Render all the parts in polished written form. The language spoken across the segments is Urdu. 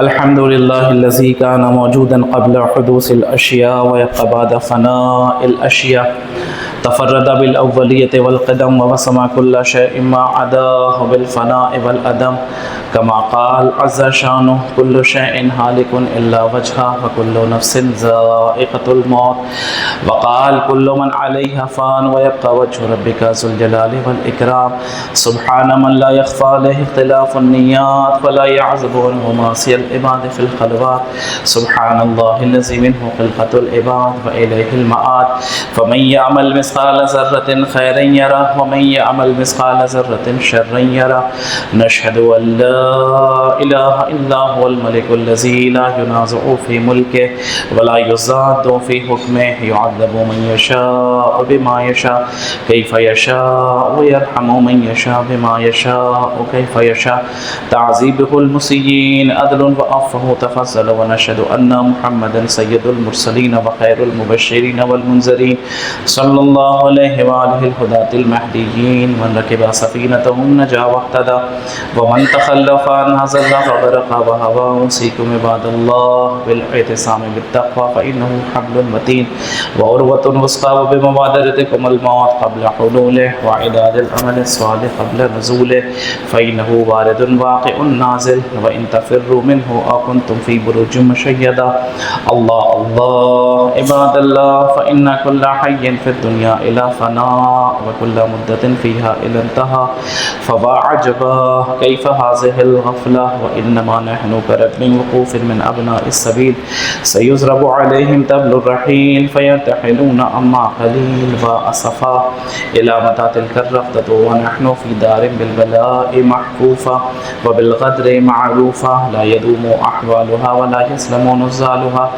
الحمد لله الذي كان موجودا قبل حدوث الأشياء ويبقى بعد فناء الأشياء، تفرد بالأولية والقدم ووسم كل شيء ما عداه بالفناء والأدم، كما قال عز شانه كل شيء هالك إلا وجهه وكل نفس ذائقة الموت، وقال كل من عليها فان ويبقى وجه ربك ذو الجلال والإكرام. سبحان من لا يخفى عليه اختلاف النيات ولا يعزب عنه معصية العباد في الخلوات. سبحان الله الذي منه خلقة العباد وإليه المآد. فمن يعمل مثقال ذرة خيرا يره ومن يعمل مثقال ذرة شرا يره. نشهد أن لا إله إلا هو الملك الذي لا ينازع في ملكه ولا يزاد في حكمه، يعذب من يشاء بما يشاء كيف يشاء ويرحم من يشاء بما يشاء كيف يشاء. تعذيبه المسيئين عدل وعفوه تفضل. ونشهد أن محمدا سيد المرسلين وخير المبشرين والمنذرين صلى الله عليه وآله الهداة المهديين. من ركب سفينتهم نجا واهتدى ومن تخلف عنها زل وغرق وهوى. أوصيكم عباد الله بالاعتصام بالتقوى فإنه حبل متين وعروة وثقى، وبمبادرتكم الموت قبل حلوله وإعداد العمل الصالح قبل نزوله، فإنه وارد واقع نازل. وإن تفروا منه أو كنتم في بروج مشيدة. الله الله عباد الله، فإن كل حي في الدنيا إلى فناء وكل مدة فيها إلى انتهى. فوا عجبا كيف هذه الغفلة، وإنما نحن كركب وقوف من أبناء السبيل سيزرب عليهم تبل الرحيل فيرتحلون أما قليل وأسفا. إلى متى تلك الرفضة ونحن في دار بالبلاء محفوفة وبالغدر معروفة، لا يدوم أحوالها ولا يسلم نزالها.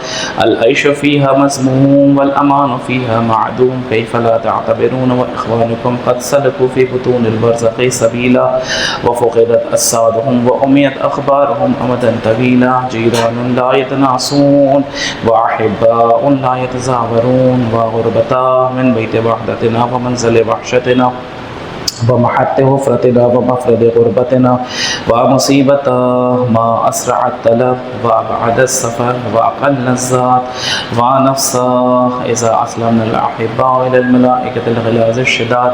العيش فيها مذموم والأمان فيها معدوم، كيف لا تعتبرون وإخوانكم قد سلكوا في بطون البرزخ سبيلا وفقدت أجسادهم وأميت أخبارهم أمدا طويلا. جيران لا يتناصون وأحباء لا يتزاورون، وغربتا من بيت وحدتنا ومنزل وحشتنا ومحت غفرتنا ومفرد غربتنا، ومصيبة ما أسرع الطلب وأبعد السفر وأقل الذات ونفسا. إذا أسلمنا الأحباء إلى الملائكة الغلاظ الشداد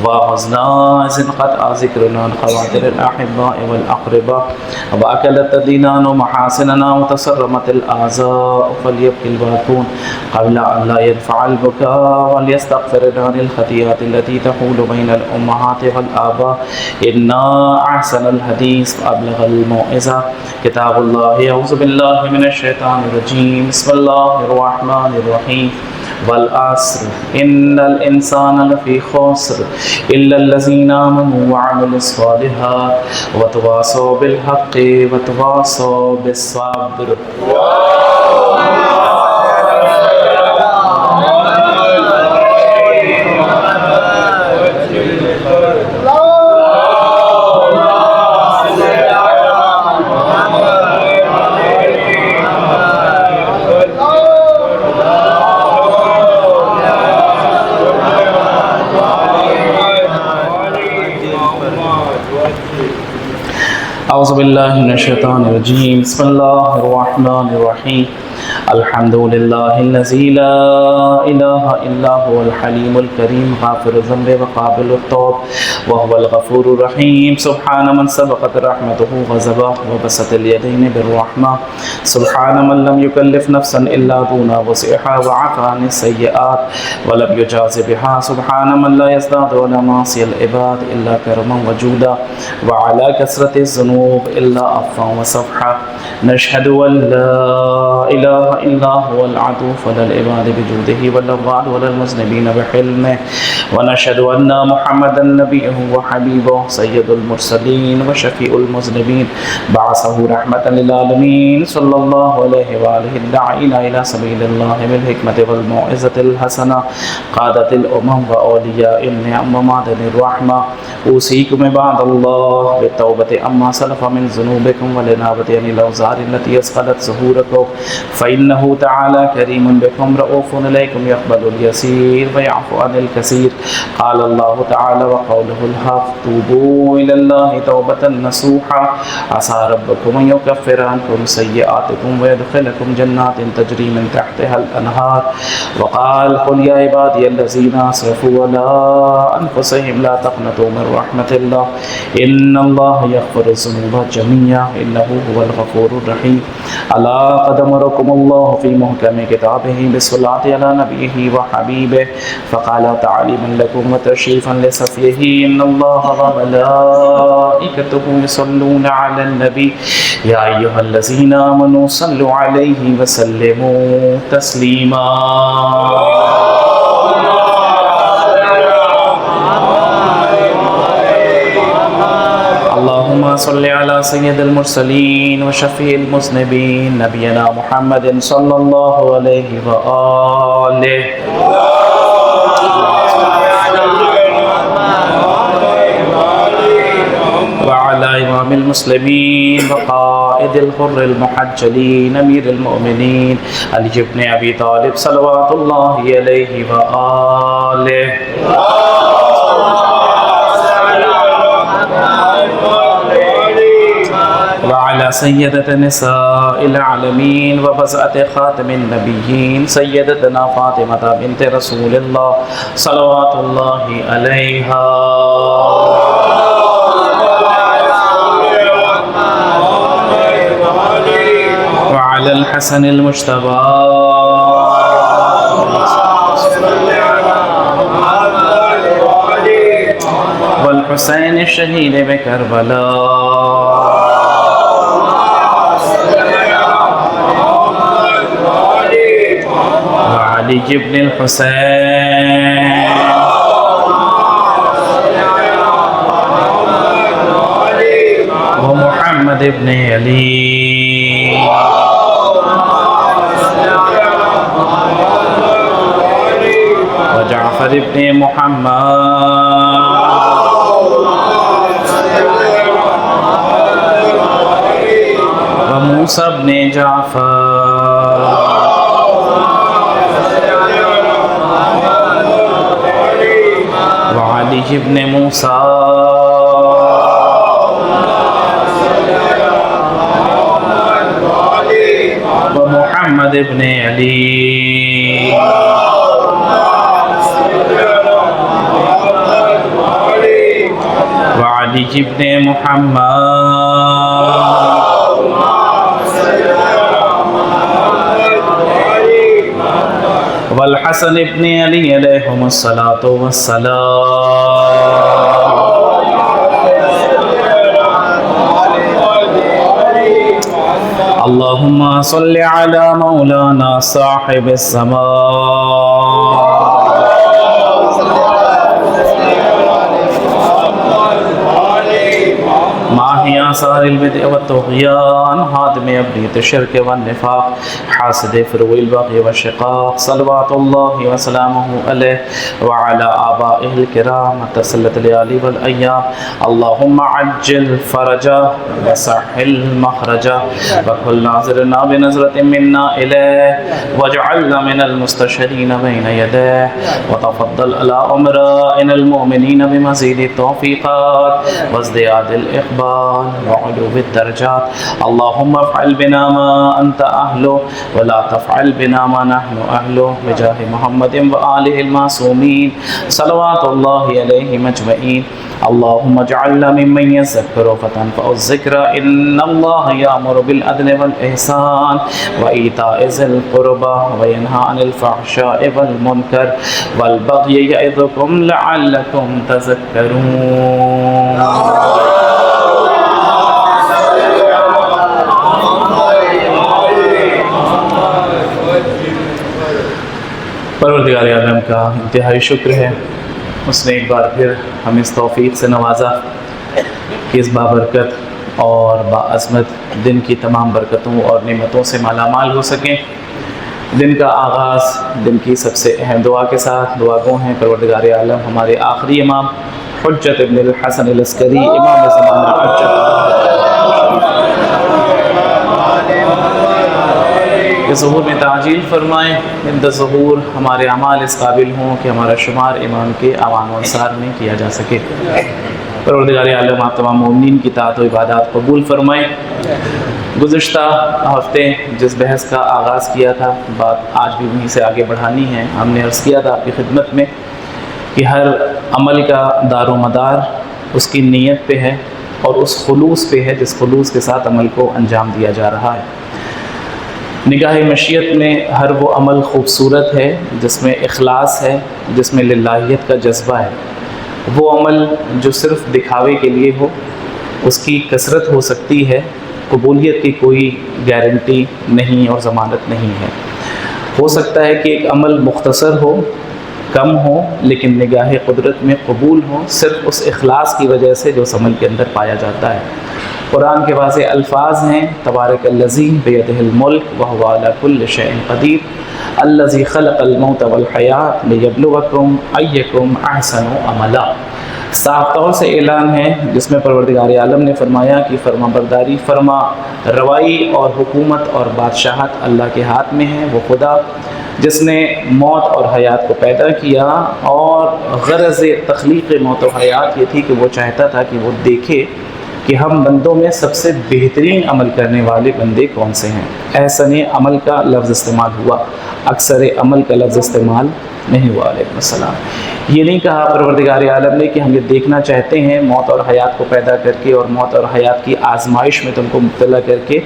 وحزنا إذ انقطع ذكرنا عن خواطر الأحباء والأقرباء، وأكلت الدينان محاسننا وتصرمت الآزاء، فليبكي الباكون قبل أن لا ينفع البكاء، وليستغفرن عن الخطيئات التي تحول بين الأمهات والآباء. إنا أحسن الحديث وأبلغ الموعظة كتاب الله. أعوذ بالله من الشيطان الرجيم. بسم الله الرحمن الرحيم. والعصر إن الإنسان لفي خسر إلا الذين آمنوا وعملوا الصالحات وتواصوا بالحق وتواصوا بالصبر. أعوذ بالله من الشيطان الرجيم. بسم الله الرحمن الرحيم. الحمد لله الذي لا إله إلا هو الحليم الكريم غافر الذنب وقابل التوب وهو الغفور الرحيم. سبحان من سبقت رحمته غضبه وبسط اليدين بالرحمة. سبحان من لم يكلف نفسا إلا دون وسعها وعفى عن السيئات ولم يجاز بها. سبحان من لا يزداد على معصية العباد إلا كرما وجودا وعلى كثرة الذنوب إلا عفوا وصفحا. نشهد أن لا إله إلا هو العطوف ولا العباد بجوده ولا الضال ولا المذنبين بحلمه. ونشهد أن محمدا نبيه وحبيبه سيد المرسلين وشفيع المذنبين بعثه رحمة للعالمين صلى الله عليه وآله الداعين إلى سبيل الله بالحكمة والموعظة الحسنة قادة الأمم وأولياء النعم ومعدن الرحمة. أوصيكم عباد الله بالتوبة أما سلف من ذنوبكم والإنابة عن الأوزار التي أثقلت ظهوركم، فإن إنه تعالى كريم بكم رؤوف إليكم يقبل اليسير ويعفو عن الكثير. قال الله تعالى وقوله الحق توبوا إلى الله توبة نصوحا عسى ربكم أن يكفر عنكم سيئاتكم ويدخلكم جنات تجري من تحتها الأنهار. وقال قل يا عبادي الذين أسرفوا على أنفسهم لا تقنطوا من رحمة الله إن الله يغفر الذنوب جميعا إنه هو الغفور الرحيم. ألا قد أمركم الله في محكم كتابه بالصلاة على نبيه وحبيبه فقال تعليما لكم وتشريفا لصفيه إن الله وملائكته يصلون على النبي يا أيها الذين آمنوا صلوا عليه وسلموا تسليما. اللهم صل على سيد المرسلين وشفيع المذنبين نبينا محمد صلى الله عليه وآله وعلى إمام المسلمين وقائد الغر المحجلين أمير المؤمنين علي بن أبي طالب صلوات الله عليه وآله وعلى سيدة نساء العالمين وفزعة خاتم النبيين سيدتنا فاطمة بنت رسول الله صلوات الله عليها وعلى الحسن المجتبى والحسين الشهيد بكربلاء وعلي بن الحسين ومحمد بن علي وجعفر بن محمد وموسى بن جعفر وعلي بن موسى ومحمد بن علي وعلي بن محمد والحسن بن علي عليهم الصلاة والسلام. اللهم صل على مولانا صاحب السماء ماهي آثار البدع والطغيان هادم أبرية الشرك والنفاق حاسد فروع البغي والشقاق صلوات الله وسلامه عليه وعلى آبائه الكرام تسلت الليالي والأيام. اللهم عجل فرجه وسهل مخرجه وكل ناظرنا بنظرة منا إليه واجعلنا من المستشهدين بين يديه وتفضل على أمرائنا المؤمنين بمزيد التوفيقات وازدياد الإقبال وعلو الدرجات. اللهم افعل بنا ما أنت أهله ولا تفعل بنا ما نحن أهله بجاه محمد وآله المعصومين صلوات الله عليهم أجمعين. اللهم اجعلنا ممن يذكر فتنفع الذكرى إن الله يأمر بالعدل والإحسان وإيتاء ذي القربى وينهى عن الفحشاء والمنكر والبغي يعظكم لعلكم تذكرون. پروردگار عالم کا انتہائی شکر ہے، اس نے ایک بار پھر ہمیں اس توفیق سے نوازا کہ اس بابرکت اور باعظمت دن کی تمام برکتوں اور نعمتوں سے مالا مال ہو سکیں. دن کا آغاز دن کی سب سے اہم دعا کے ساتھ دعا گو ہیں. پروردگار عالم ہمارے آخری امام حجت ابن الحسن العسکری امام زمانہ حجت ظہور میں تعجیل فرمائیں، عند ظہور ہمارے اعمال اس قابل ہوں کہ ہمارا شمار ایمان کے اعوان و انصار میں کیا جا سکے۔ پروردگار عالم آپ تمام مومنین کی طاعت و عبادات قبول فرمائیں۔ گزشتہ ہفتے جس بحث کا آغاز کیا تھا، بات آج بھی وہیں سے آگے بڑھانی ہے۔ ہم نے عرض کیا تھا آپ کی خدمت میں کہ ہر عمل کا دار و مدار اس کی نیت پہ ہے اور اس خلوص پہ ہے جس خلوص کے ساتھ عمل کو انجام دیا جا رہا ہے۔ نگاہ مشیت میں ہر وہ عمل خوبصورت ہے جس میں اخلاص ہے، جس میں للہیت کا جذبہ ہے۔ وہ عمل جو صرف دکھاوے کے لیے ہو، اس کی کثرت ہو سکتی ہے، قبولیت کی کوئی گارنٹی نہیں اور ضمانت نہیں ہے۔ ہو سکتا ہے کہ ایک عمل مختصر ہو، کم ہو، لیکن نگاہ قدرت میں قبول ہو، صرف اس اخلاص کی وجہ سے جو اس عمل کے اندر پایا جاتا ہے۔ قرآن کے واضح الفاظ ہیں، تبارک الذی بیدہ الملک وہو علی کل شیء قدیر الذی خلق الموت والحیاۃ لیبلوکم ایکم احسن عملا۔ صاف طور سے اعلان ہے جس میں پروردگار عالم نے فرمایا کہ فرما برداری، فرما روائی اور حکومت اور بادشاہت اللہ کے ہاتھ میں ہے۔ وہ خدا جس نے موت اور حیات کو پیدا کیا، اور غرض تخلیق موت و حیات یہ تھی کہ وہ چاہتا تھا کہ وہ دیکھے کہ ہم بندوں میں سب سے بہترین عمل کرنے والے بندے کون سے ہیں۔ احسن عمل کا لفظ استعمال ہوا، اکثر عمل کا لفظ استعمال نہیں ہوا۔ علیکم السلام۔ یہ نہیں کہا پروردگار عالم نے کہ ہم یہ دیکھنا چاہتے ہیں موت اور حیات کو پیدا کر کے اور موت اور حیات کی آزمائش میں تم کو مبتلا کر کے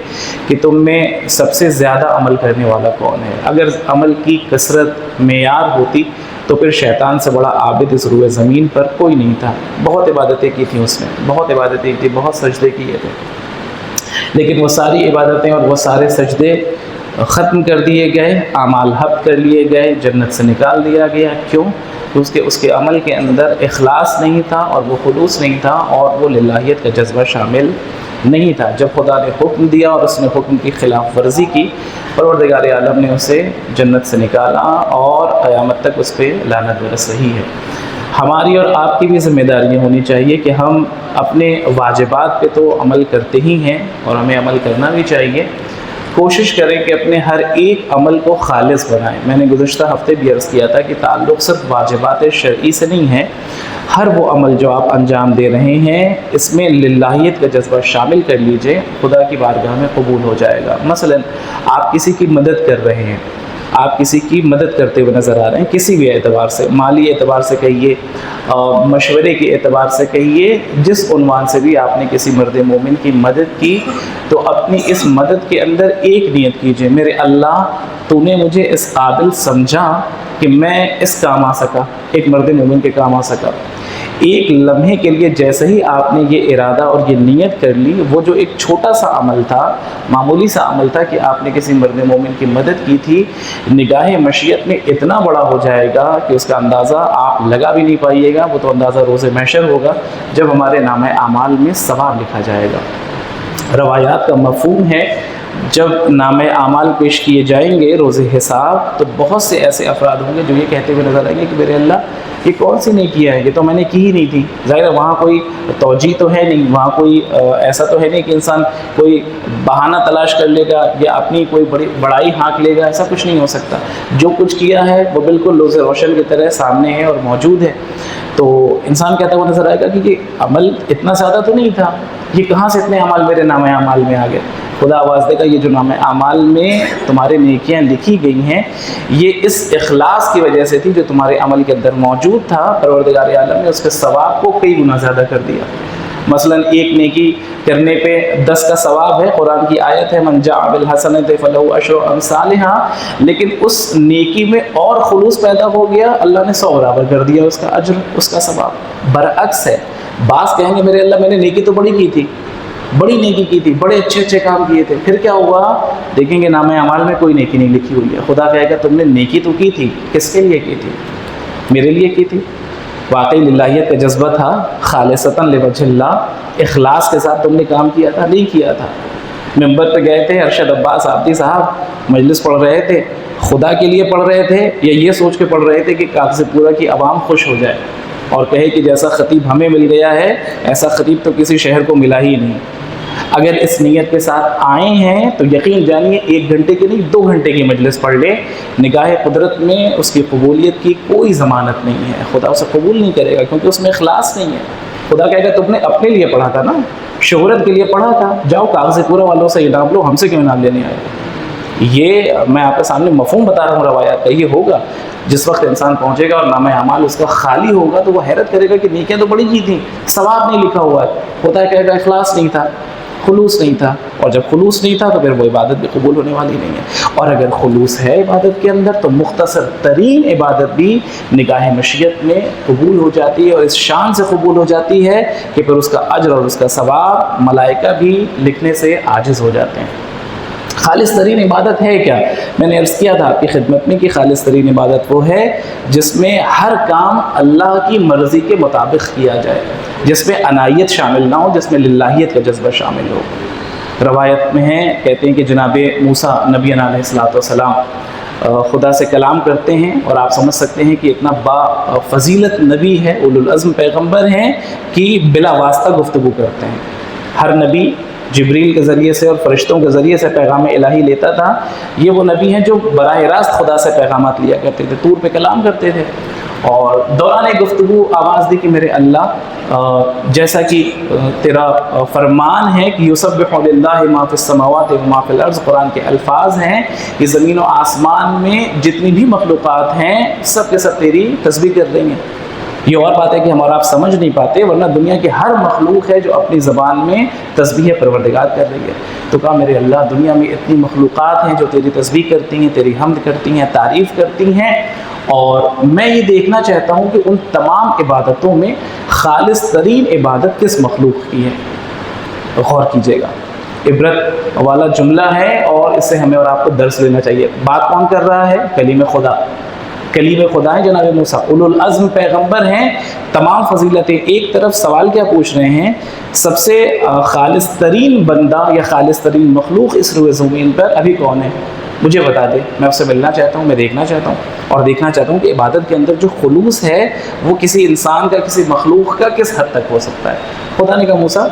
کہ تم میں سب سے زیادہ عمل کرنے والا کون ہے۔ اگر عمل کی کثرت معیار ہوتی تو پھر شیطان سے بڑا عابد اس روئے زمین پر کوئی نہیں تھا۔ بہت عبادتیں کی تھیں اس نے، بہت عبادتیں کی، بہت سجدے کیے تھے، لیکن وہ ساری عبادتیں اور وہ سارے سجدے ختم کر دیے گئے، اعمال حب کر لیے گئے، جنت سے نکال دیا گیا۔ کیوں؟ کیونکہ اس کے عمل کے اندر اخلاص نہیں تھا اور وہ خلوص نہیں تھا اور وہ للہیت کا جذبہ شامل نہیں تھا۔ جب خدا نے حکم دیا اور اس نے حکم کی خلاف ورزی کی، پروردگار عالم نے اسے جنت سے نکالا اور قیامت تک اس پہ لعنت برس رہی ہے۔ ہماری اور آپ کی بھی ذمہ داریاں ہونی چاہیے کہ ہم اپنے واجبات پہ تو عمل کرتے ہی ہیں اور ہمیں عمل کرنا بھی چاہیے۔ کوشش کریں کہ اپنے ہر ایک عمل کو خالص بنائیں۔ میں نے گزشتہ ہفتے بھی عرض کیا تھا کہ تعلق صرف واجبات شرعی سے نہیں ہے، ہر وہ عمل جو آپ انجام دے رہے ہیں اس میں للہیت کا جذبہ شامل کر لیجئے، خدا کی بارگاہ میں قبول ہو جائے گا۔ مثلا آپ کسی کی مدد کر رہے ہیں، آپ کسی کی مدد کرتے ہوئے نظر آ رہے ہیں، کسی بھی اعتبار سے، مالی اعتبار سے کہیے، مشورے کے اعتبار سے کہیے، جس عنوان سے بھی آپ نے کسی مرد مومن کی مدد کی، تو اپنی اس مدد کے اندر ایک نیت کیجئے، میرے اللہ تو نے مجھے اس قابل سمجھا کہ میں اس کام آ سکا، ایک مرد مومن کے کام آ سکا۔ ایک لمحے کے لیے جیسے ہی آپ نے یہ ارادہ اور یہ نیت کر لی، وہ جو ایک چھوٹا سا عمل تھا، معمولی سا عمل تھا کہ آپ نے کسی مرد مومن کی مدد کی تھی، نگاہ مشیت میں اتنا بڑا ہو جائے گا کہ اس کا اندازہ آپ لگا بھی نہیں پائیے گا۔ وہ تو اندازہ روز محشر ہوگا جب ہمارے نامہ اعمال میں ثواب لکھا جائے گا۔ روایات کا مفہوم ہے، جب نامہ اعمال پیش کیے جائیں گے روز حساب، تو بہت سے ایسے افراد ہوں گے جو یہ کہتے ہوئے نظر آئیں گے کہ میرے اللہ یہ کون سی نیکیاں ہیں، یہ تو میں نے کی ہی نہیں تھی۔ ظاہر ہے وہاں کوئی توجیہ تو ہے نہیں، وہاں کوئی ایسا تو ہے نہیں کہ انسان کوئی بہانہ تلاش کر لے گا یا اپنی کوئی بڑائی ہانک لے گا، ایسا کچھ نہیں ہو سکتا۔ جو کچھ کیا ہے وہ بالکل روز روشن کی طرح سامنے ہے اور موجود ہے۔ تو انسان کہتا ہوا نظر آئے گا کہ یہ عمل اتنا زیادہ تو نہیں تھا، یہ کہاں سے اتنے اعمال میرے نامہ اعمال میں آ گئے۔ خدا آواز دے گا یہ جو نامہ اعمال میں تمہارے نیکیاں لکھی گئی ہیں، یہ اس اخلاص کی وجہ سے تھی جو تمہارے عمل کے اندر موجود تھا۔ پروردگار عالم نے اس کے ثواب کو کئی گنا زیادہ کر دیا۔ مثلا ایک نیکی کرنے پہ 10 کا ثواب ہے، قرآن کی آیت ہے من جاء بالحسنۃ فلہ عشر امثالھا، لیکن اس نیکی میں اور خلوص پیدا ہو گیا، اللہ نے 100 برابر کر دیا اس کا اجر، اس کا ثواب۔ برعکس ہے، بعض کہیں گے میرے اللہ میں نے نیکی تو بڑی کی تھی، بڑی نیکی کی تھی، بڑے اچھے اچھے کام کیے تھے، پھر کیا ہوا؟ دیکھیں گے نامہ اعمال میں کوئی نیکی نہیں لکھی ہوئی ہے۔ خدا کہے گا تم نے نیکی تو کی تھی، کس کے لیے کی تھی؟ میرے لیے کی تھی۔ واقعی للہیت کا جذبہ تھا، خالصتاً لوجہ اللہ، اخلاص کے ساتھ تم نے کام کیا تھا؟ نہیں کیا تھا۔ ممبر پہ گئے تھے، ارشد عباس آبدی صاحب مجلس پڑھ رہے تھے، خدا کے لیے پڑھ رہے تھے یا یہ سوچ کے پڑھ رہے تھے کہ کاغذ پورا کی عوام خوش ہو جائے اور کہے کہ جیسا خطیب ہمیں مل گیا ہے ایسا خطیب تو کسی شہر کو ملا ہی نہیں۔ اگر اس نیت کے ساتھ آئے ہیں تو یقین جانیے 1 گھنٹے کی نہیں 2 گھنٹے کی مجلس پڑھ لے، نگاہ قدرت میں اس کی قبولیت کی کوئی ضمانت نہیں ہے، خدا اسے قبول نہیں کرے گا کیونکہ اس میں اخلاص نہیں ہے۔ خدا کہے گا تم نے اپنے لیے پڑھا تھا نا، شہرت کے لیے پڑھا تھا، جاؤ کاغذ پورا والوں سے انعام لو، ہم سے کیوں انعام لینے آئے؟ یہ میں آپ کے سامنے مفہوم بتا رہا ہوں روایات کا، یہ ہوگا جس وقت انسان پہنچے گا اور نامہ اعمال اس کا خالی ہوگا تو وہ حیرت کرے گا کہ نیکیاں تو بڑی کی تھیں، ثواب نہیں لکھا ہوا ہے۔ خدا کہے گا اخلاص نہیں تھا، خلوص نہیں تھا، اور جب خلوص نہیں تھا تو پھر وہ عبادت بھی قبول ہونے والی نہیں ہے۔ اور اگر خلوص ہے عبادت کے اندر تو مختصر ترین عبادت بھی نگاہ مشیت میں قبول ہو جاتی ہے، اور اس شان سے قبول ہو جاتی ہے کہ پھر اس کا اجر اور اس کا ثواب ملائکہ بھی لکھنے سے عاجز ہو جاتے ہیں۔ خالص ترین عبادت ہے کیا؟ میں نے عرض کیا تھا آپ کی خدمت میں کہ خالص ترین عبادت وہ ہے جس میں ہر کام اللہ کی مرضی کے مطابق کیا جائے، جس میں عنایت شامل نہ ہو، جس میں للہیت کا جذبہ شامل ہو۔ روایت میں ہے، کہتے ہیں کہ جناب موسیٰ نبی علیہ السلام خدا سے کلام کرتے ہیں، اور آپ سمجھ سکتے ہیں کہ اتنا با فضیلت نبی ہے، اولو العزم پیغمبر ہیں کہ بلا واسطہ گفتگو کرتے ہیں۔ ہر نبی جبریل کے ذریعے سے اور فرشتوں کے ذریعے سے پیغام الہی لیتا تھا، یہ وہ نبی ہیں جو براہ راست خدا سے پیغامات لیا کرتے تھے، طور پہ کلام کرتے تھے، اور دوران گفتگو آواز دی کہ میرے اللہ جیسا کہ تیرا فرمان ہے کہ یسبح للہ ما فی السماوات و ما فی الارض، قرآن کے الفاظ ہیں کہ زمین و آسمان میں جتنی بھی مخلوقات ہیں سب کے سب تیری تسبیح کر رہی ہیں۔ یہ اور بات ہے کہ ہم اور آپ سمجھ نہیں پاتے، ورنہ دنیا کی ہر مخلوق ہے جو اپنی زبان میں تسبیح پروردگار کر رہی ہے۔ تو کہا میرے اللہ دنیا میں اتنی مخلوقات ہیں جو تیری تسبیح کرتی ہیں، تیری حمد کرتی ہیں، تعریف کرتی ہیں، اور میں یہ دیکھنا چاہتا ہوں کہ ان تمام عبادتوں میں خالص ترین عبادت کس مخلوق کی ہے۔ غور کیجیے گا، عبرت والا جملہ ہے اور اس سے ہمیں اور آپ کو درس لینا چاہیے۔ بات کون کر رہا ہے؟ کلیم خدا، کلیم خدا ہے جناب موسیٰ، اولو العزم پیغمبر ہیں، تمام فضیلتیں ایک طرف۔ سوال کیا پوچھ رہے ہیں؟ سب سے خالص ترین بندہ یا خالص ترین مخلوق اس روئے زمین پر ابھی کون ہے؟ مجھے بتا دے، میں اس سے ملنا چاہتا ہوں، میں دیکھنا چاہتا ہوں، اور دیکھنا چاہتا ہوں کہ عبادت کے اندر جو خلوص ہے وہ کسی انسان کا، کسی مخلوق کا کس حد تک ہو سکتا ہے۔ خدا نے کہا موسیٰ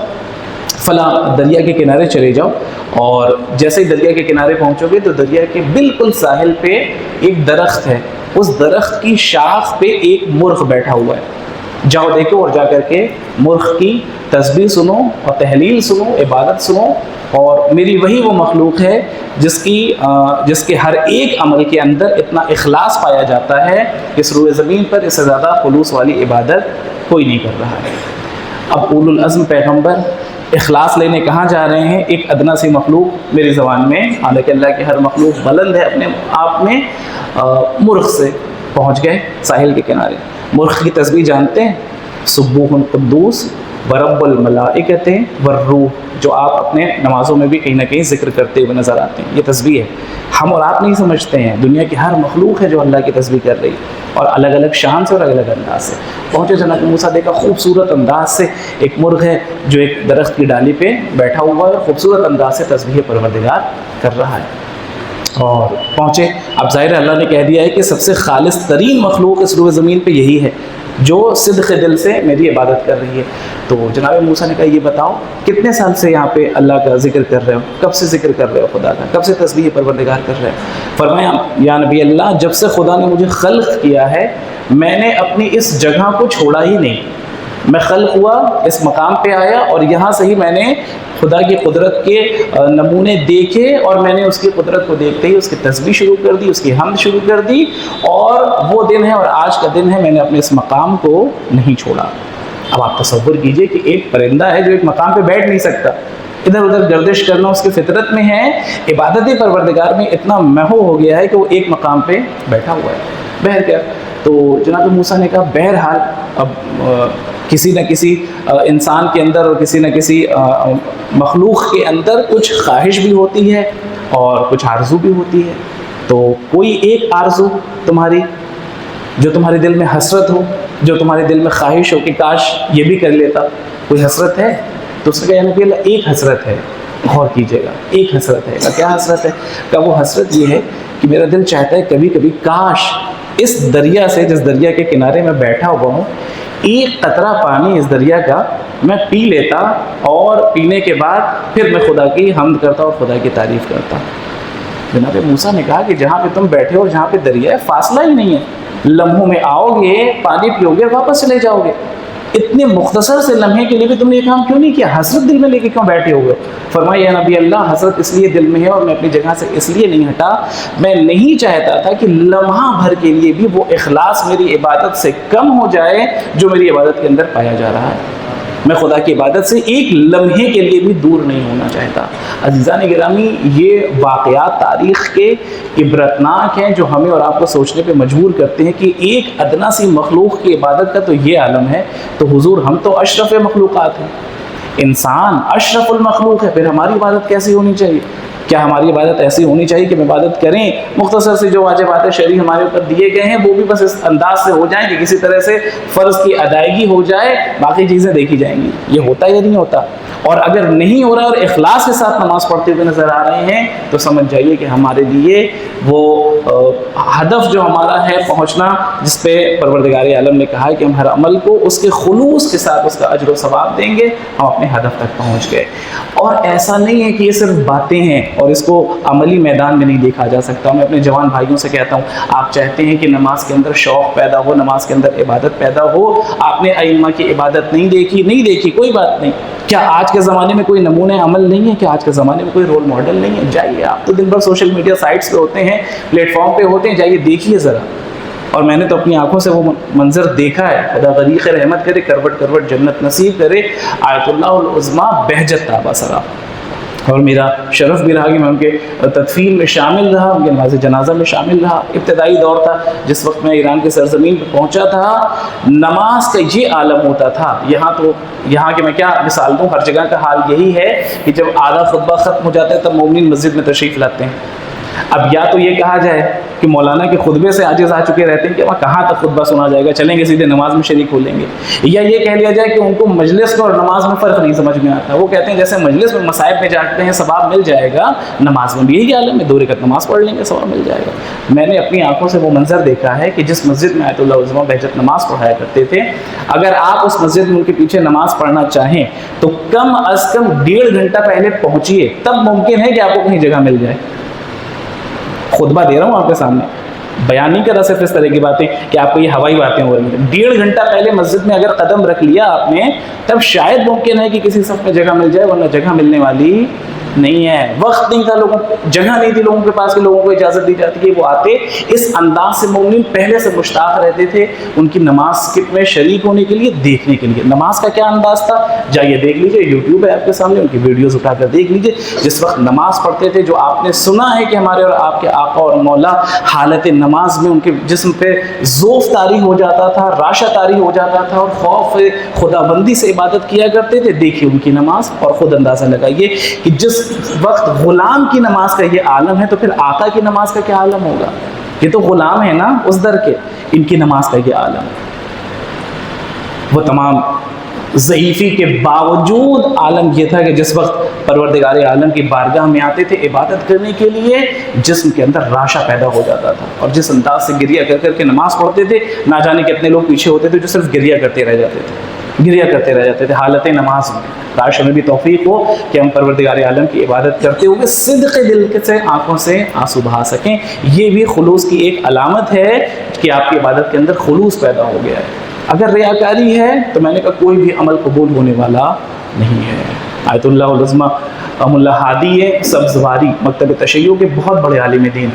فلاں دریا کے کنارے چلے جاؤ، اور جیسے ہی دریا کے کنارے پہنچو گے تو دریا کے بالکل ساحل پہ ایک درخت ہے، اس درخت کی شاخ پہ ایک مرغ بیٹھا ہوا ہے، جاؤ دیکھو اور جا کر کے مرغ کی تسبیح سنو اور تحلیل سنو، عبادت سنو، اور میری وہی وہ مخلوق ہے جس کے ہر ایک عمل کے اندر اتنا اخلاص پایا جاتا ہے کہ اس روئے زمین پر اس سے زیادہ خلوص والی عبادت کوئی نہیں کر رہا ہے۔ اب اولو العزم پیغمبر اخلاص لینے کہاں جا رہے ہیں؟ ایک ادنا سی مخلوق میری زبان میں، حالانکہ اللہ کی ہر مخلوق بلند ہے اپنے آپ میں، مرغ سے پہنچ گئے ساحل کے کنارے۔ مرغ کی تسبیح جانتے ہیں؟ سبوح قدوس ورب الملائکۃ والروح، جو آپ اپنے نمازوں میں بھی کہیں نہ کہیں ذکر کرتے ہوئے نظر آتے ہیں، یہ تسبیح ہے۔ ہم اور آپ نہیں سمجھتے ہیں، دنیا کی ہر مخلوق ہے جو اللہ کی تسبیح کر رہی ہے، اور الگ الگ شان سے اور الگ الگ انداز سے۔ پہنچے جناب موسیٰ، دیکھا خوبصورت انداز سے ایک مرغ ہے جو ایک درخت کی ڈالی پہ بیٹھا ہوا ہے اور خوبصورت انداز سے تسبیح پروردگار کر رہا ہے۔ اور پہنچے، اب ظاہر اللہ نے کہہ دیا ہے کہ سب سے خالص ترین مخلوق اس روئے زمین پہ یہی ہے جو صدق دل سے میری عبادت کر رہی ہے۔ تو جناب موسیٰ نے کہا یہ بتاؤ کتنے سال سے یہاں پہ اللہ کا ذکر کر رہے ہو؟ کب سے ذکر کر رہے ہو خدا کا؟ کب سے تسبیح پروردگار کر رہے ہو؟ فرمایا یا نبی اللہ، جب سے خدا نے مجھے خلق کیا ہے میں نے اپنی اس جگہ کو چھوڑا ہی نہیں۔ میں خلق ہوا، اس مقام پہ آیا، اور یہاں سے ہی میں نے خدا کی قدرت کے نمونے دیکھے، اور میں نے اس کی قدرت کو دیکھتے ہی اس کی تسبیح شروع کر دی، اس کی حمد شروع کر دی، اور وہ دن ہے اور آج کا دن ہے میں نے اپنے اس مقام کو نہیں چھوڑا۔ اب آپ تصور کیجئے کہ ایک پرندہ ہے جو ایک مقام پہ بیٹھ نہیں سکتا، ادھر ادھر گردش کرنا اس کی فطرت میں ہے، عبادت پروردگار میں اتنا محو ہو گیا ہے کہ وہ ایک مقام پہ بیٹھا ہوا ہے۔ بہر کیا، تو جناب موسیٰ نے کہا بہرحال اب کسی نہ کسی انسان کے اندر اور کسی نہ کسی مخلوق کے اندر کچھ خواہش بھی ہوتی ہے اور کچھ آرزو بھی ہوتی ہے، تو کوئی ایک آرزو تمہاری جو تمہارے دل میں حسرت ہو، جو تمہارے دل میں خواہش ہو کہ کاش یہ بھی کر لیتا، کوئی حسرت ہے؟ تو اس نے کہا یا نبی اللہ ایک حسرت ہے، غور کیجیے گا، ایک حسرت ہے۔ کیا حسرت ہے؟ کہ وہ حسرت یہ ہے کہ میرا دل چاہتا ہے کبھی کبھی کاش اس دریا سے، جس دریا کے کنارے میں بیٹھا ہوا ہوں، ایک قطرہ پانی اس دریا کا میں پی لیتا اور پینے کے بعد پھر میں خدا کی حمد کرتا اور خدا کی تعریف کرتا۔ جناب موسیٰ نے کہا کہ جہاں پہ تم بیٹھے ہو، جہاں پہ دریا ہے، فاصلہ ہی نہیں ہے، لمحوں میں آؤ گے، پانی پیو گے، واپس چلے جاؤ گے۔ اتنے مختصر سے لمحے کے لیے بھی تم نے یہ کام کیوں نہیں کیا؟ حسرت دل میں لے کے کیوں بیٹھے ہوئے؟ فرمایا یا نبی اللہ، حسرت اس لیے دل میں ہے اور میں اپنی جگہ سے اس لیے نہیں ہٹا، میں نہیں چاہتا تھا کہ لمحہ بھر کے لیے بھی وہ اخلاص میری عبادت سے کم ہو جائے جو میری عبادت کے اندر پایا جا رہا ہے۔ میں خدا کی عبادت سے ایک لمحے کے لیے بھی دور نہیں ہونا چاہتا۔ عزیزان گرامی، یہ واقعات تاریخ کے عبرتناک ہیں جو ہمیں اور آپ کو سوچنے پہ مجبور کرتے ہیں کہ ایک ادنا سی مخلوق کی عبادت کا تو یہ عالم ہے، تو حضور ہم تو اشرف مخلوقات ہیں، انسان اشرف المخلوق ہے، پھر ہماری عبادت کیسی ہونی چاہیے؟ کیا ہماری عبادت ایسی ہونی چاہیے کہ ہم عبادت کریں، مختصر سے جو واجبات شرعی ہمارے اوپر دیے گئے ہیں وہ بھی بس اس انداز سے ہو جائیں کہ کسی طرح سے فرض کی ادائیگی ہو جائے، باقی چیزیں دیکھی جائیں گی؟ یہ ہوتا یا نہیں ہوتا؟ اور اگر نہیں ہو رہا اور اخلاص کے ساتھ نماز پڑھتے ہوئے نظر آ رہے ہیں تو سمجھ جائیے کہ ہمارے لیے وہ ہدف جو ہمارا ہے پہنچنا، جس پہ پروردگار عالم نے کہا ہے کہ ہم ہر عمل کو اس کے خلوص کے ساتھ اس کا اجر و ثواب دیں گے، ہم اپنے ہدف تک پہنچ گئے۔ اور ایسا نہیں ہے کہ یہ صرف باتیں ہیں اور اس کو عملی میدان میں نہیں دیکھا جا سکتا۔ میں اپنے جوان بھائیوں سے کہتا ہوں، آپ چاہتے ہیں کہ نماز کے اندر شوق پیدا ہو، نماز کے اندر عبادت پیدا ہو، آپ نے ائمہ کی عبادت نہیں دیکھی، کوئی بات نہیں۔ کیا آج کے زمانے میں کوئی نمونہ عمل نہیں ہے؟ کیا آج کے زمانے میں کوئی رول ماڈل نہیں ہے؟ جائیے، آپ تو دن بھر سوشل میڈیا سائٹس پہ ہوتے ہیں، پلیٹ فارم پہ ہوتے ہیں، جائیے دیکھیے ذرا۔ اور میں نے تو اپنی آنکھوں سے وہ منظر دیکھا ہے، خدا غریق رحمت کرے، کروٹ کروٹ جنت نصیب کرے، آیت اللہ العظمیٰ بہجت تابہ سرا۔ اور میرا شرف بھی رہا کہ میں ان کے تدفین میں شامل رہا، ان کے نماز جنازہ میں شامل رہا۔ ابتدائی دور تھا جس وقت میں ایران کے سرزمین پہ پہنچا تھا، نماز کا یہ عالم ہوتا تھا۔ یہاں کے میں کیا مثال دوں، ہر جگہ کا حال یہی ہے کہ جب آدھا خطبہ ختم ہو جاتا ہے تب مومنین مسجد میں تشریف لاتے ہیں۔ اب یا تو یہ کہا جائے کہ مولانا کے خطبے سے عاجز آ چکے رہتے ہیں کہ وہاں کہاں تک خطبہ سنا جائے گا، چلیں گے سیدھے نماز میں شریک ہو لیں گے، یا یہ کہہ لیا جائے کہ ان کو مجلس میں اور نماز میں فرق نہیں سمجھ میں آتا۔ وہ کہتے ہیں جیسے مجلس میں مصائب میں جاگتے ہیں ثواب مل جائے گا، نماز میں بھی یہی عالم ہے، 2 رکعت نماز پڑھ لیں گے ثواب مل جائے گا۔ میں نے اپنی آنکھوں سے وہ منظر دیکھا ہے کہ جس مسجد میں آیت اللہ العظمیٰ بہجت نماز پڑھایا کرتے تھے، اگر آپ اس مسجد میں ان کے پیچھے نماز پڑھنا چاہیں تو کم از کم 1.5 گھنٹہ پہلے پہنچیے، تب ممکن ہے کہ آپ کو کہیں جگہ مل جائے۔ خطبہ دے رہا ہوں آپ کے سامنے، بیان نہیں کر رہا صرف اس طرح کی باتیں کہ آپ کو یہ ہوائی باتیں ہو رہی ہیں۔ 1.5 گھنٹہ پہلے مسجد میں اگر قدم رکھ لیا آپ نے، تب شاید ممکن ہے کہ کسی صف میں جگہ مل جائے، ورنہ جگہ ملنے والی نہیں ہے۔ وقت نہیں تھا لوگوں، جگہ نہیں تھی لوگوں کے پاس کہ لوگوں کو اجازت دی جاتی کہ وہ آتے۔ اس انداز سے مومنین پہلے سے مشتاق رہتے تھے ان کی نماز میں شریک ہونے کے لیے، دیکھنے کے لیے۔ نماز کا کیا انداز تھا، جائیے دیکھ لیجئے، یوٹیوب ہے آپ کے سامنے، ان کی ویڈیوز اٹھا کر دیکھ لیجئے۔ جس وقت نماز پڑھتے تھے، جو آپ نے سنا ہے کہ ہمارے اور آپ کے آقا اور مولا حالت نماز میں ان کے جسم پہ ذوف طاری ہو جاتا تھا، راشا طاری ہو جاتا تھا اور خوف خدا بندی سے عبادت کیا کرتے تھے، دیکھیے ان کی نماز اور خود اندازہ لگائیے کہ جس وقت غلام کی نماز کا یہ عالم ہے تو پھر آقا کی نماز کا کیا عالم ہوگا؟ یہ تو غلام ہے نا اس در کے، ان کی نماز کا یہ عالم۔ وہ تمام ضعیفی کے باوجود عالم یہ تھا کہ جس وقت پروردگار عالم کی بارگاہ میں آتے تھے عبادت کرنے کے لیے، جسم کے اندر راشا پیدا ہو جاتا تھا، اور جس انداز سے گریہ کر کر کے نماز پڑھتے تھے، نہ جانے کتنے لوگ پیچھے ہوتے تھے جو صرف گریہ کرتے رہ جاتے تھے حالت نماز میں۔ کاش ہمیں بھی توفیق ہو کہ ہم پروردگار عالم کی عبادت کرتے ہوئے صدق دل سے آنکھوں سے آنسو بہا سکیں۔ یہ بھی خلوص کی ایک علامت ہے کہ آپ کی عبادت کے اندر خلوص پیدا ہو گیا ہے۔ اگر ریاکاری ہے تو میں نے کہا کوئی بھی عمل قبول ہونے والا نہیں ہے۔ آیت اللہ العظمیٰ اللہ ہادی ہے سبزواری، مکتب تشیع کے بہت بڑے عالم دین۔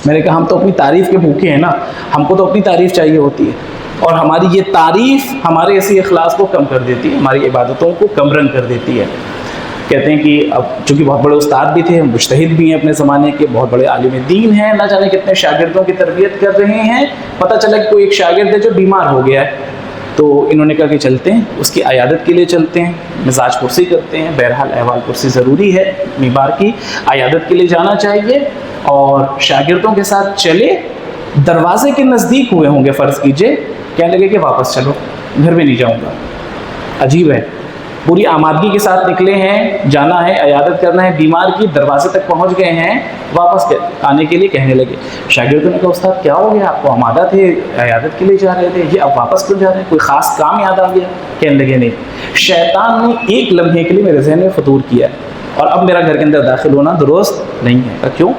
میں نے کہا ہم تو اپنی تعریف کے بھوکے ہیں نا، ہم کو تو اپنی تعریف چاہیے ہوتی ہے، اور ہماری یہ تعریف ہمارے ایسی اخلاص کو کم کر دیتی ہے، ہماری عبادتوں کو کم رنگ کر دیتی ہے۔ کہتے ہیں کہ اب چونکہ بہت بڑے استاد بھی تھے، مجتہد بھی ہیں اپنے زمانے کے، بہت بڑے عالم دین ہیں، نہ جانے کتنے شاگردوں کی تربیت کر رہے ہیں۔ پتہ چلا کہ کوئی ایک شاگرد ہے جو بیمار ہو گیا ہے، تو انہوں نے کہا کہ چلتے ہیں اس کی عیادت کے لیے، چلتے ہیں مزاج پرسی کرتے ہیں۔ بہرحال احوال پرسی ضروری ہے، بیمار کی عیادت کے لیے جانا چاہیے، اور شاگردوں کے ساتھ چلے، دروازے کے نزدیک ہوئے ہوں گے فرض کیجئے، کہنے لگے کہ واپس چلو، گھر میں نہیں جاؤں گا۔ عجیب ہے، پوری آمادگی کے ساتھ نکلے ہیں، جانا ہے، عیادت کرنا ہے، بیمار کی دروازے تک پہنچ گئے ہیں، واپس آنے کے لیے کہنے لگے۔ شاگردوں نے کہا استاد کیا ہو گیا، آپ کو آمادہ تھے، عیادت کے لیے جا رہے تھے، یہ اب واپس کیوں جا رہے ہیں، کوئی خاص کام یاد آ گیا؟ کہنے لگے نہیں، شیطان نے ایک لمحے کے لیے میرے ذہن میں فطور کیا ہے اور اب میرا گھر کے اندر داخل ہونا درست نہیں ہے۔ کیوں؟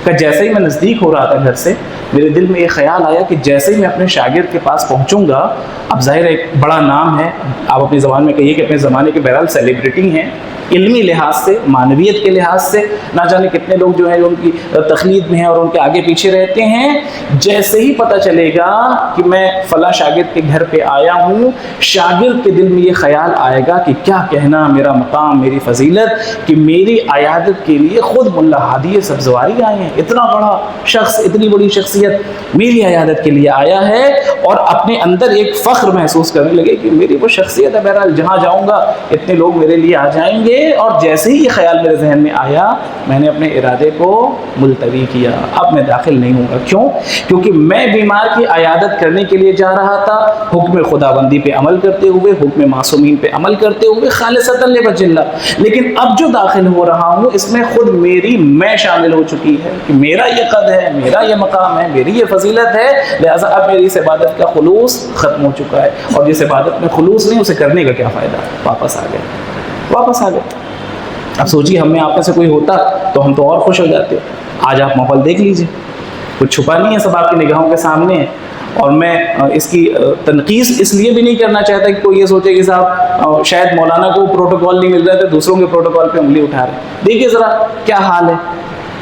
کہ جیسے ہی میں نزدیک ہو رہا تھا گھر سے، میرے دل میں ایک خیال آیا کہ جیسے ہی میں اپنے شاگرد کے پاس پہنچوں گا، اب ظاہر ایک بڑا نام ہے، آپ اپنی زبان میں کہیے کہ اپنے زمانے کے بہرحال سیلیبریٹی ہیں، علمی لحاظ سے، معنویت کے لحاظ سے نہ جانے کتنے لوگ جو ہیں ان کی تقلید میں ہیں اور ان کے آگے پیچھے رہتے ہیں۔ جیسے ہی پتہ چلے گا کہ میں فلاں شاگرد کے گھر پہ آیا ہوں، شاگرد کے دل میں یہ خیال آئے گا کہ کیا کہنا، میرا مقام، میری فضیلت کہ میری عیادت کے لیے خود ملا ہادی سبزواری آئے ہیں، اتنا بڑا شخص، اتنی بڑی شخصیت میری عیادت کے لیے آیا ہے، اور اپنے اندر ایک فخر محسوس کرنے لگے کہ میری وہ شخصیت ہے، بہرحال جہاں جاؤں گا اتنے لوگ میرے لیے آ جائیں گے۔ اور جیسے ہی یہ خیال میرے ذہن میں آیا، میں نے اپنے ارادے کو ملتوی کیا، اب میں داخل نہیں ہوں گا۔ کیوں؟ کیونکہ میں بیمار کی عیادت کرنے کے لیے جا رہا تھا، حکم خداوندی پہ عمل کرتے ہوئے، حکم معصومین پہ عمل کرتے ہوئے، خالصۃ لوجہ اللہ۔ لیکن اب جو داخل ہو رہا ہوں، اس میں خود میری میں شامل ہو چکی ہے کہ میرا یہ قد ہے، میرا یہ مقام ہے، میری یہ فضیلت ہے، لہٰذا اب میری اس عبادت کا خلوص ختم ہو چکا ہے، اور جس عبادت میں خلوص نہیں، اسے کرنے کا کیا فائدہ؟ واپس آ گئے۔ اب سوچیے ہم میں آپ میں سے کوئی ہوتا تو ہم تو اور خوش ہو جاتے۔ آج آپ ماحول دیکھ لیجئے، کچھ چھپا نہیں ہے، سب آپ کی نگاہوں کے سامنے ہے، اور میں اس کی تنقید اس لیے بھی نہیں کرنا چاہتا کہ کوئی یہ سوچے کہ صاحب شاید مولانا کو پروٹوکول نہیں مل رہا تھا، دوسروں کے پروٹوکول پہ انگلی اٹھا رہے ہیں۔ دیکھیے ذرا کیا حال ہے،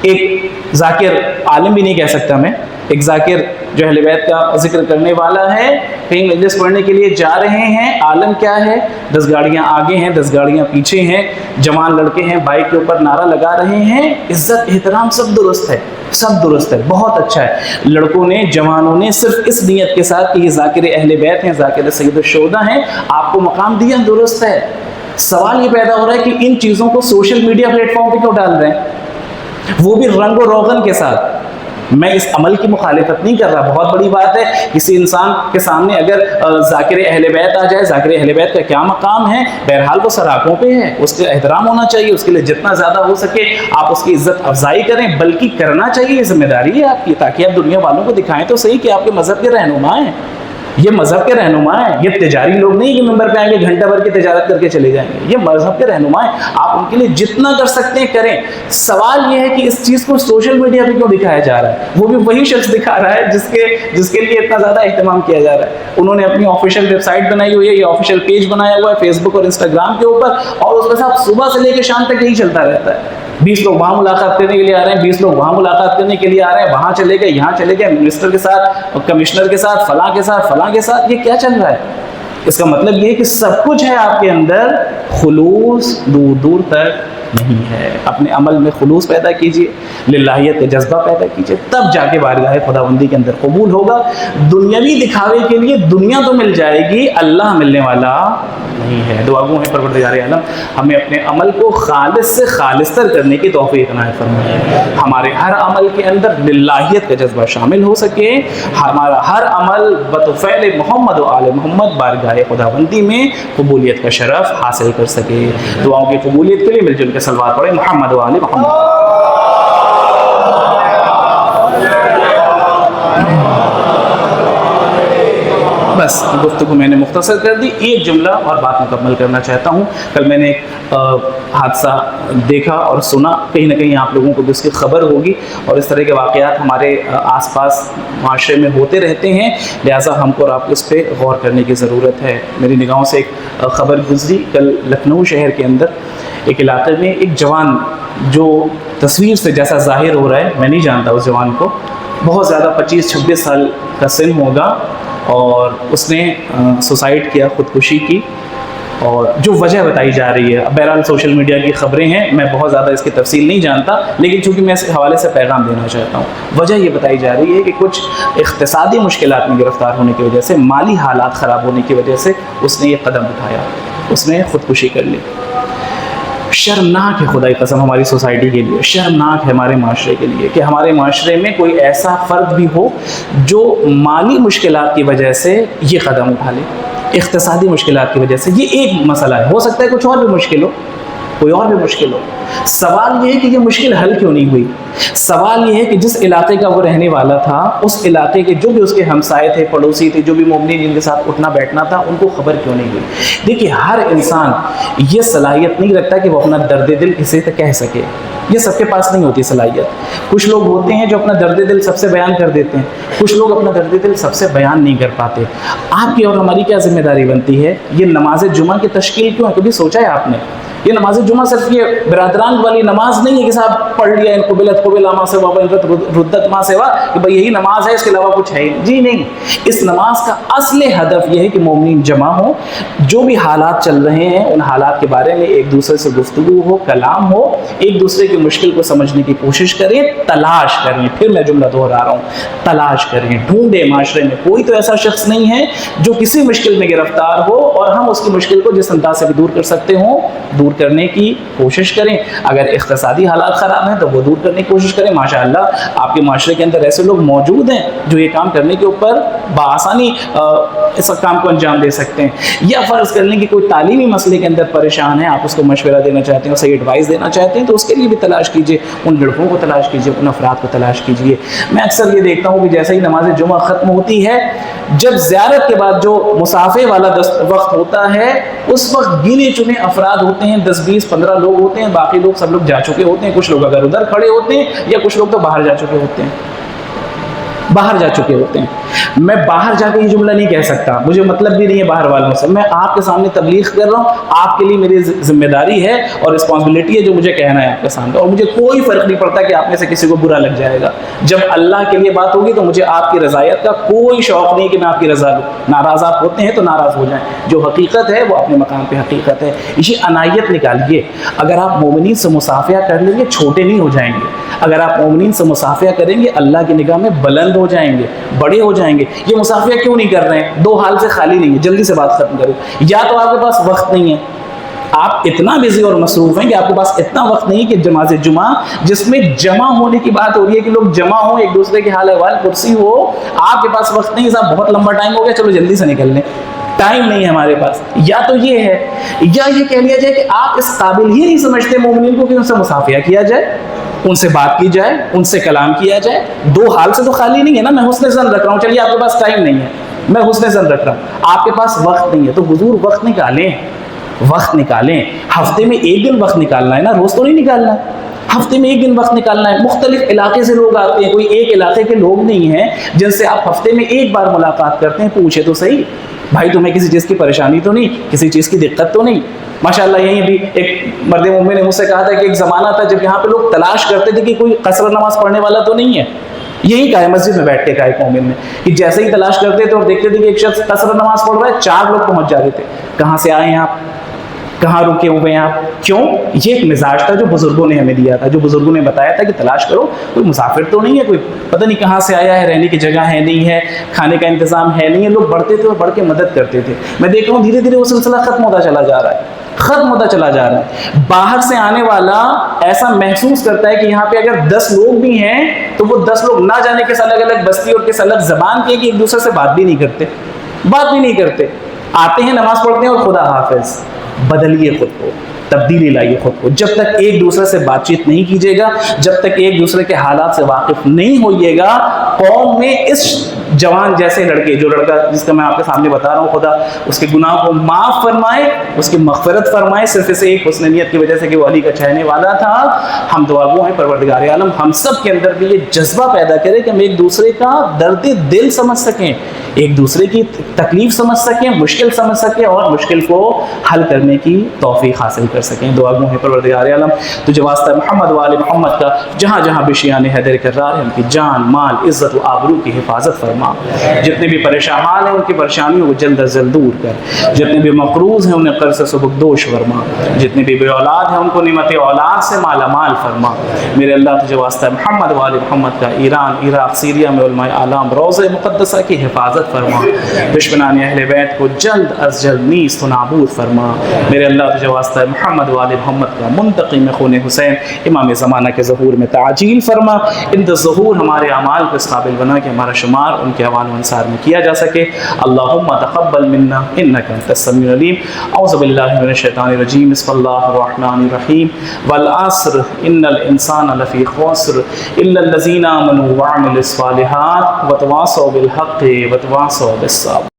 ایک ذاکر، عالم بھی نہیں کہہ سکتا میں، ایک ذاکر جو اہل بیت کا ذکر کرنے والا ہے، کہیں مجلس پڑھنے کے لیے جا رہے ہیں، عالم کیا ہے، 10 گاڑیاں آگے ہیں، 10 گاڑیاں پیچھے ہیں، جوان لڑکے ہیں، بائک کے اوپر نعرہ لگا رہے ہیں، عزت احترام سب درست ہے، سب درست ہے، بہت اچھا ہے۔ لڑکوں نے، جوانوں نے صرف اس نیت کے ساتھ کہ یہ ذاکر اہل بیت ہیں، ذاکر سید الشہداء ہیں، آپ کو مقام دیا، درست ہے۔ سوال یہ پیدا ہو رہا ہے کہ ان چیزوں کو سوشل میڈیا پلیٹ فارم پہ کیوں ڈال رہے ہیں، وہ بھی رنگ و روغن کے ساتھ؟ میں اس عمل کی مخالفت نہیں کر رہا، بہت بڑی بات ہے کسی انسان کے سامنے اگر ذاکر اہل بیت آ جائے، ذاکر اہل بیت کا کیا مقام ہے، بہرحال وہ سراغوں پہ ہے، اس کا احترام ہونا چاہیے، اس کے لیے جتنا زیادہ ہو سکے آپ اس کی عزت افزائی کریں، بلکہ کرنا چاہیے، یہ ذمہ داری ہے آپ کی، تاکہ آپ دنیا والوں کو دکھائیں تو صحیح کہ آپ کے مذہب کے رہنما ہیں، یہ مذہب کے رہنما ہیں، یہ تجاری لوگ نہیں کہ ممبر پہ آئیں گے گھنٹہ بھر کی تجارت کر کے چلے جائیں گے، یہ مذہب کے رہنما ہیں، آپ ان کے لیے جتنا کر سکتے ہیں کریں۔ سوال یہ ہے کہ اس چیز کو سوشل میڈیا پہ کیوں دکھایا جا رہا ہے، وہ بھی وہی شخص دکھا رہا ہے جس کے لیے اتنا زیادہ اہتمام کیا جا رہا ہے۔ انہوں نے اپنی آفیشیل ویب سائٹ بنائی ہوئی ہے، یہ آفیشیل پیج بنایا ہوا ہے فیس بک اور انسٹاگرام کے اوپر، اور اس میں صاحب صبح سے لے کے شام تک یہی چلتا رہتا ہے، 20 لوگ وہاں ملاقات کرنے کے لیے آ رہے ہیں، 20 لوگ وہاں ملاقات کرنے کے لیے آ رہے ہیں، وہاں چلے گئے، یہاں چلے گئے، منسٹر کے ساتھ، کمشنر کے ساتھ، فلاں کے ساتھ، فلاں کے ساتھ، یہ کیا چل رہا ہے؟ اس کا مطلب یہ ہے کہ سب کچھ ہے آپ کے اندر، خلوص دور دور تک نہیں ہے۔ اپنے عمل میں خلوص پیدا کیجئے، للہیت کا جذبہ پیدا کیجئے، تب جا کے بارگاہ خداوندی کے اندر قبول ہوگا۔ دنیاوی دکھاوے کے لیے دنیا تو مل جائے گی، اللہ ملنے والا نہیں ہے۔ دعا گو ہے پروردگار عالم ہمیں اپنے عمل کو خالص سے خالص تر کرنے کی توفیق عنایت فرمائے، ہمارے ہر عمل کے اندر للہیت کا جذبہ شامل ہو سکے، ہمارا ہر عمل بطفیل محمد و آل محمد بارگاہ خداوندی میں قبولیت کا شرف حاصل کر سکے۔ دعاؤں کی قبولیت کے لیے مل جل کے صلوات پڑھیں، محمد و آل محمد۔ بس گفتگو میں نے مختصر کر دی، ایک جملہ اور بات مکمل کرنا چاہتا ہوں۔ کل میں نے ایک حادثہ دیکھا اور سنا، کہیں نہ کہیں آپ لوگوں کو بھی اس کی خبر ہوگی، اور اس طرح کے واقعات ہمارے آس پاس معاشرے میں ہوتے رہتے ہیں، لہٰذا ہم کو اور آپ کو اس پہ غور کرنے کی ضرورت ہے۔ میری نگاہوں سے ایک خبر گزری کل لکھنؤ شہر کے اندر ایک علاقے میں، ایک جوان جو تصویر سے جیسا ظاہر ہو رہا ہے، میں نہیں جانتا اس جوان کو، بہت زیادہ 25-26 سال کا سن ہوگا، اور اس نے سوسائڈ کیا، خودکشی کی، اور جو وجہ بتائی جا رہی ہے، بہرحال سوشل میڈیا کی خبریں ہیں، میں بہت زیادہ اس کی تفصیل نہیں جانتا، لیکن چونکہ میں اس حوالے سے پیغام دینا چاہتا ہوں۔ وجہ یہ بتائی جا رہی ہے کہ کچھ اقتصادی مشکلات میں گرفتار ہونے کی وجہ سے، مالی حالات خراب ہونے کی وجہ سے اس نے یہ قدم اٹھایا، اس نے خودکشی کر لی۔ شرمناک ہے خدا کی قسم ہماری سوسائٹی کے لیے، شرمناک ہے ہمارے معاشرے کے لیے کہ ہمارے معاشرے میں کوئی ایسا فرد بھی ہو جو مالی مشکلات کی وجہ سے یہ قدم اٹھا لے۔ اقتصادی مشکلات کی وجہ سے، یہ ایک مسئلہ ہے، ہو سکتا ہے کچھ اور بھی مشکل ہو، کوئی اور بھی مشکل ہو۔ سوال یہ ہے کہ یہ مشکل حل کیوں نہیں ہوئی؟ سوال یہ ہے کہ جس علاقے کا وہ رہنے والا تھا، اس علاقے کے جو بھی اس کے ہمسائے تھے، پڑوسی تھے، جو بھی مومنین جن کے ساتھ اٹھنا بیٹھنا تھا، ان کو خبر کیوں نہیں ہوئی؟ دیکھیے ہر انسان یہ صلاحیت نہیں رکھتا کہ وہ اپنا درد دل کسی سے کہہ سکے، یہ سب کے پاس نہیں ہوتی صلاحیت۔ کچھ لوگ ہوتے ہیں جو اپنا درد دل سب سے بیان کر دیتے ہیں، کچھ لوگ اپنا درد دل سب سے بیان نہیں کر پاتے۔ آپ کی اور ہماری کیا ذمہ داری بنتی ہے؟ یہ نماز جمعہ کی تشکیل کیوں ہے؟ کبھی سوچا ہے آپ نے؟ یہ نماز جمعہ صرف یہ برادران والی نماز نہیں ہے کہ صاحب پڑھ لیا ان قبلت قبل ما سے وابا ردت ما سے وا کہ بھئی یہی نماز ہے، اس کے علاوہ کچھ ہے جی نہیں۔ اس نماز کا اصل ہدف یہ ہے کہ مومنین جمع ہوں، جو بھی حالات چل رہے ہیں ان حالات کے بارے میں ایک دوسرے سے گفتگو ہو، کلام ہو، ایک دوسرے کی مشکل کو سمجھنے کی کوشش کریں، تلاش کریں۔ پھر میں جملہ دہرا رہا ہوں، تلاش کریں، ڈھونڈیں۔ معاشرے میں کوئی تو ایسا شخص نہیں ہے جو کسی مشکل میں گرفتار ہو اور ہم اس کی مشکل کو جس انداز سے بھی دور کر سکتے ہوں دور کرنے کی کوشش کریں۔ اگر اقتصادی حالات خراب ہیں تو وہ دور کرنے کی کوشش کریں۔ ماشاءاللہ آپ کے معاشرے کے اندر ایسے لوگ موجود ہیں جو یہ کام کرنے کے اوپر بآسانی اس کام کو انجام دے سکتے ہیں۔ یا فرض کر لیں کہ کوئی تعلیمی مسئلے کے اندر پریشان ہے، آپ اس کو مشورہ دینا چاہتے ہیں، صحیح ایڈوائس دینا چاہتے ہیں، تو اس کے لیے بھی تلاش کیجیے، ان لڑکوں کو تلاش کیجیے، ان افراد کو تلاش کیجیے۔ میں اکثر یہ دیکھتا ہوں کہ جیسے ہی نماز جمعہ ختم ہوتی ہے، جب زیارت کے بعد جو مسافے والا وقت ہوتا ہے، اس وقت گنے چنے افراد ہوتے ہیں، 10 20 15 لوگ ہوتے ہیں، باقی لوگ سب لوگ جا چکے ہوتے ہیں۔ کچھ لوگ اگر ادھر کھڑے ہوتے ہیں یا کچھ لوگ تو باہر جا چکے ہوتے ہیں، باہر جا چکے ہوتے ہیں۔ میں باہر جا کے یہ جملہ نہیں کہہ سکتا، مجھے مطلب بھی نہیں ہے باہر والوں سے، میں آپ کے سامنے تبلیغ کر رہا ہوں، آپ کے لیے میری ذمہ داری ہے اور رسپانسبلٹی ہے جو مجھے کہنا ہے آپ کے سامنے، اور مجھے کوئی فرق نہیں پڑتا کہ آپ میں سے کسی کو برا لگ جائے گا۔ جب اللہ کے لیے بات ہوگی تو مجھے آپ کی رضایت کا کوئی شوق نہیں کہ میں آپ کی رضا لوں۔ ناراض آپ ہوتے ہیں تو ناراض ہو جائیں، جو حقیقت ہے وہ اپنے مقام پہ حقیقت ہے۔ یہ عنایت نکالیے، اگر آپ مومنین سے مصافحہ کر لیں گے چھوٹے نہیں ہو جائیں گے، اگر آپ مومنین سے مصافحہ کریں گے اللہ کی نگاہ میں بلند ہو جائیں گے، بڑے ہو جائیں گے۔ یہ مصافحہ کیوں نہیں کر رہے ہیں؟ دو حال سے خالی نہیں ہے، جلدی سے بات ختم کرو۔ یا تو آپ کے پاس وقت نہیں ہے، آپ اتنا بزی اور مصروف ہیں کہ آپ کے پاس اتنا وقت نہیں کہ نماز جمعہ جس میں جمع ہونے کی بات ہو رہی ہے کہ لوگ جمع ہوں، ایک دوسرے کے حال احوال پرسی ہو، آپ کے پاس وقت نہیں، صاحب بہت لمبا ٹائم ہو گیا، چلو جلدی سے نکل لیں، ٹائم نہیں ہے ہمارے پاس۔ یا تو یہ ہے، یا یہ کہہ لیا جائے کہ آپ اس قابل ہی نہیں سمجھتے مومنین کو کہ ان سے مصافحہ کیا جائے، ان سے بات کی جائے، ان سے کلام کیا جائے۔ دو حال سے تو خالی نہیں ہے نا، میں حسن ظن رکھ رہا ہوں، چلیے آپ کے پاس ٹائم نہیں ہے، میں حسن ظن رکھ رہا ہوں، آپ کے پاس وقت نہیں ہے، تو حضور وقت نکالیں، وقت نکالیں۔ ہفتے میں ایک دن وقت نکالنا ہے نا، روز تو نہیں نکالنا ہے، ہفتے میں ایک دن وقت نکالنا ہے۔ مختلف علاقے سے لوگ آتے ہیں، کوئی ایک علاقے کے لوگ نہیں ہیں جن سے آپ ہفتے میں ایک بار ملاقات کرتے ہیں، پوچھے تو صحیح بھائی تمہیں کسی چیز کی پریشانی تو نہیں، کسی چیز کی دقت تو نہیں؟ ماشاءاللہ یہیں بھی ایک مرد مومن نے مجھ سے کہا تھا کہ ایک زمانہ تھا جب یہاں پہ لوگ تلاش کرتے تھے کہ کوئی قصر نماز پڑھنے والا تو نہیں ہے، یہی کہا ہے مسجد میں بیٹھ کے کہا ایک مومن نے کہ جیسے ہی تلاش کرتے تھے اور دیکھتے تھے کہ ایک شخص قصر نماز پڑھ رہا ہے، 4 لوگ پہنچ جاتے تھے، کہاں سے آئے ہیں آپ، کہاں رکے ہوئے ہیں آپ، کیوں؟ یہ ایک مزاج تھا جو بزرگوں نے ہمیں دیا تھا، جو بزرگوں نے بتایا تھا کہ تلاش کرو، کوئی مسافر تو نہیں ہے، کوئی پتہ نہیں کہاں سے آیا ہے، رہنے کی جگہ ہے نہیں ہے، کھانے کا انتظام ہے نہیں ہے۔ لوگ بڑھتے تھے اور بڑھ کے مدد کرتے تھے۔ میں دیکھ رہا ہوں دھیرے دھیرے وہ سلسلہ ختم ہوتا چلا جا رہا ہے، ختم ہوتا چلا جا رہا ہے۔ باہر سے آنے والا ایسا محسوس کرتا ہے کہ یہاں پہ اگر 10 لوگ بھی ہیں تو وہ 10 لوگ نہ جانے کس الگ الگ بستی اور کس الگ زبان کے کہ ایک دوسرے سے بات بھی نہیں کرتے، بات بھی نہیں کرتے، آتے ہیں نماز پڑھتے ہیں اور خدا حافظ۔ بدلیے خود کو، تبدیلی لائیے خود کو۔ جب تک ایک دوسرے سے بات چیت نہیں کیجیے گا، جب تک ایک دوسرے کے حالات سے واقف نہیں ہوئیے گا، قوم میں اس جوان جیسے لڑکے، جو لڑکا جس کا میں آپ کے سامنے بتا رہا ہوں، خدا اس کے گناہ کو معاف فرمائے، اس کی مغفرت فرمائے، صرف اسے ایک حسن نیت کی وجہ سے کہ وہ علی کا چاہنے والا تھا۔ ہم دعا گو ہیں پروردگار عالم ہم سب کے اندر بھی یہ جذبہ پیدا کرے کہ ہم ایک دوسرے کا درد دل سمجھ سکیں، ایک دوسرے کی تکلیف سمجھ سکیں، مشکل سمجھ سکیں اور مشکل کو حل کرنے کی توفیق حاصل کر سکیں۔ دعا گو ہیں پروردگار عالم تجھے واسطہ محمد و آل محمد کا جہاں جہاں بھی شیعان حیدر کرار ہے، ان کی جان مال عزت و آبرو کی حفاظت فرما، جتنے بھی پریشان حال ہیں ان کی پریشانیوں کو جلد از جلد دور کر، جتنے بھی مقروض ہیں انہیں قرض سے سبکدوش فرما، جتنے بھی بے اولاد ہیں ان کو نعمت اولاد سے مالا مال فرما۔ میرے اللہ تجھے واسطہ محمد و آل محمد کا ایران عراق سیریا میں علماء اعلام روضہ مقدسہ کی حفاظت فرما، دشمنان اہل بیت کو جلد از جلد نیست و نابود فرما۔ میرے اللہ تجھے واسطہ محمد و آل محمد کا منتقم خون حسین امام زمانہ کے ظہور میں تعجیل فرما، ان ظہور ہمارے اعمال کو اس قابل بنا کہ ہمارا شمار ان ان کے اعوان و انصار میں کیا جا سکے. اللہم تقبل منا انک انت السمیع العلیم. اعوذ باللہ من الشیطان الرجیم. بسم اللہ الرحمن الرحیم. والعصر ان الانسان لفی خسر الا الذین آمنوا وعملوا الصالحات وتواصوا بالحق وتواصوا بالصبر.